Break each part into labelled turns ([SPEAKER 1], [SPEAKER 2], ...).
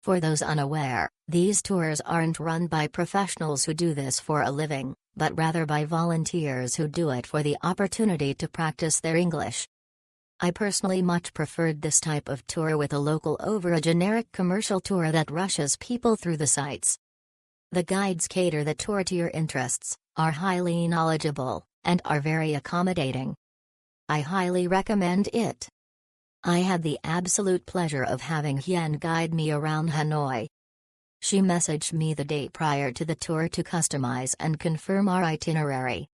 [SPEAKER 1] For those unaware, these tours aren't run by professionals who do this for a living, but rather by volunteers who do it for the opportunity to practice their English. I personally much preferred this type of tour with a local over a generic commercial tour that rushes people through the sites. The guides cater the tour to your interests, are highly knowledgeable, and are very accommodating. I highly recommend it. I had the absolute pleasure of having Hien guide me around Hanoi. She messaged me the day prior to the tour to customize and confirm our itinerary.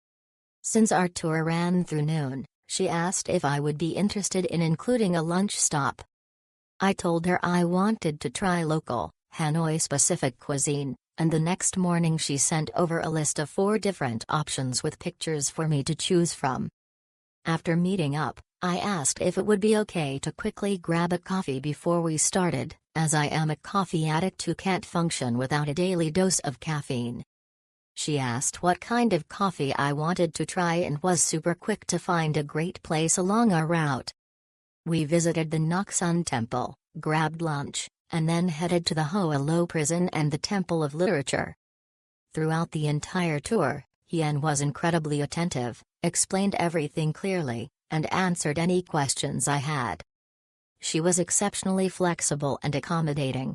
[SPEAKER 1] Since our tour ran through noon, she asked if I would be interested in including a lunch stop. I told her I wanted to try local, Hanoi-specific cuisine, and the next morning she sent over a list of 4 different options with pictures for me to choose from. After meeting up, I asked if it would be okay to quickly grab a coffee before we started, as I am a coffee addict who can't function without a daily dose of caffeine. She asked what kind of coffee I wanted to try and was super quick to find a great place along our route. We visited the Nok Sun Temple, grabbed lunch, and then headed to the Hoa Lo Prison and the Temple of Literature. Throughout the entire tour, Hien was incredibly attentive, explained everything clearly, and answered any questions I had. She was exceptionally flexible and accommodating.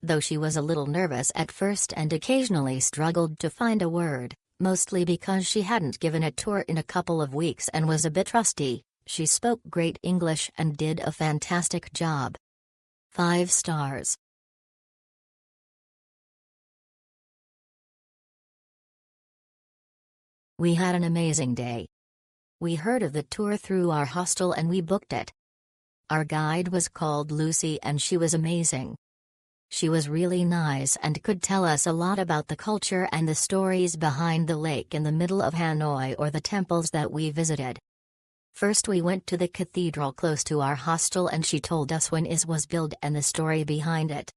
[SPEAKER 1] Though she was a little nervous at first and occasionally struggled to find a word, mostly because she hadn't given a tour in a couple of weeks and was a bit rusty, she spoke great English and did a fantastic job. 5 stars. We had an amazing day. We heard of the tour through our hostel and we booked it. Our guide was called Lucy and she was amazing. She was really nice and could tell us a lot about the culture and the stories behind the lake in the middle of Hanoi or the temples that we visited. First we went to the cathedral close to our hostel and she told us when it was built and the story behind it.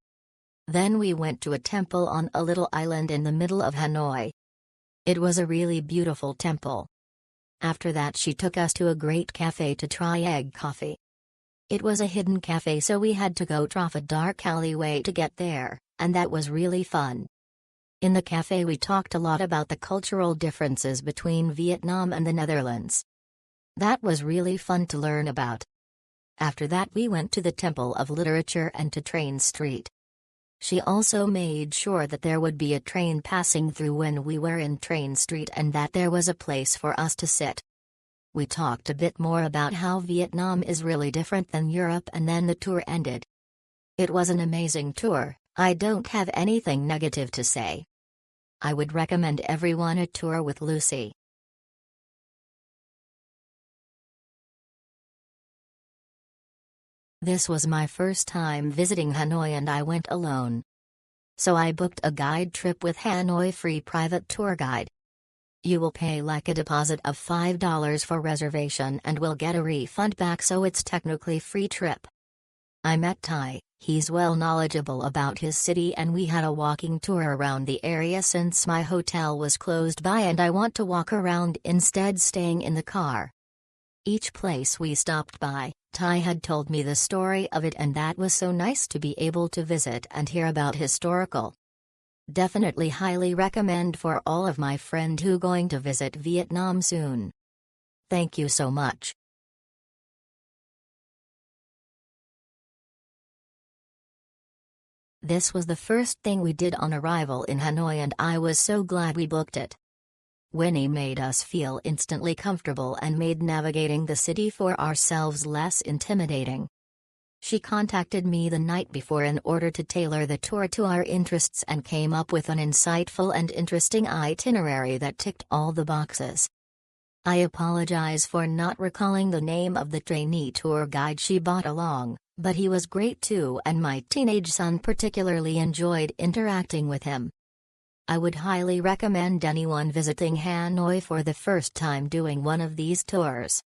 [SPEAKER 1] Then we went to a temple on a little island in the middle of Hanoi. It was a really beautiful temple. After that she took us to a great cafe to try egg coffee. It was a hidden cafe so we had to go through a dark alleyway to get there, and that was really fun. In the cafe we talked a lot about the cultural differences between Vietnam and the Netherlands. That was really fun to learn about. After that we went to the Temple of Literature and to Train Street. She also made sure that there would be a train passing through when we were in Train Street and that there was a place for us to sit. We talked a bit more about how Vietnam is really different than Europe and then the tour ended. It was an amazing tour, I don't have anything negative to say. I would recommend everyone a tour with Lucy. This was my first time visiting Hanoi and I went alone. So I booked a guide trip with Hanoi free private tour guide. You will pay like a deposit of $5 for reservation and will get a refund back, so it's technically free trip. I met Ty, he's well knowledgeable about his city and we had a walking tour around the area since my hotel was closed by and I want to walk around instead staying in the car. Each place we stopped by, Ty had told me the story of it and that was so nice to be able to visit and hear about historical. Definitely highly recommend for all of my friend who going to visit Vietnam soon. Thank you so much. This was the first thing we did on arrival in Hanoi and I was so glad we booked it. Winnie made us feel instantly comfortable and made navigating the city for ourselves less intimidating. She contacted me the night before in order to tailor the tour to our interests and came up with an insightful and interesting itinerary that ticked all the boxes. I apologize for not recalling the name of the trainee tour guide she brought along, but he was great too and my teenage son particularly enjoyed interacting with him. I would highly recommend anyone visiting Hanoi for the first time doing one of these tours.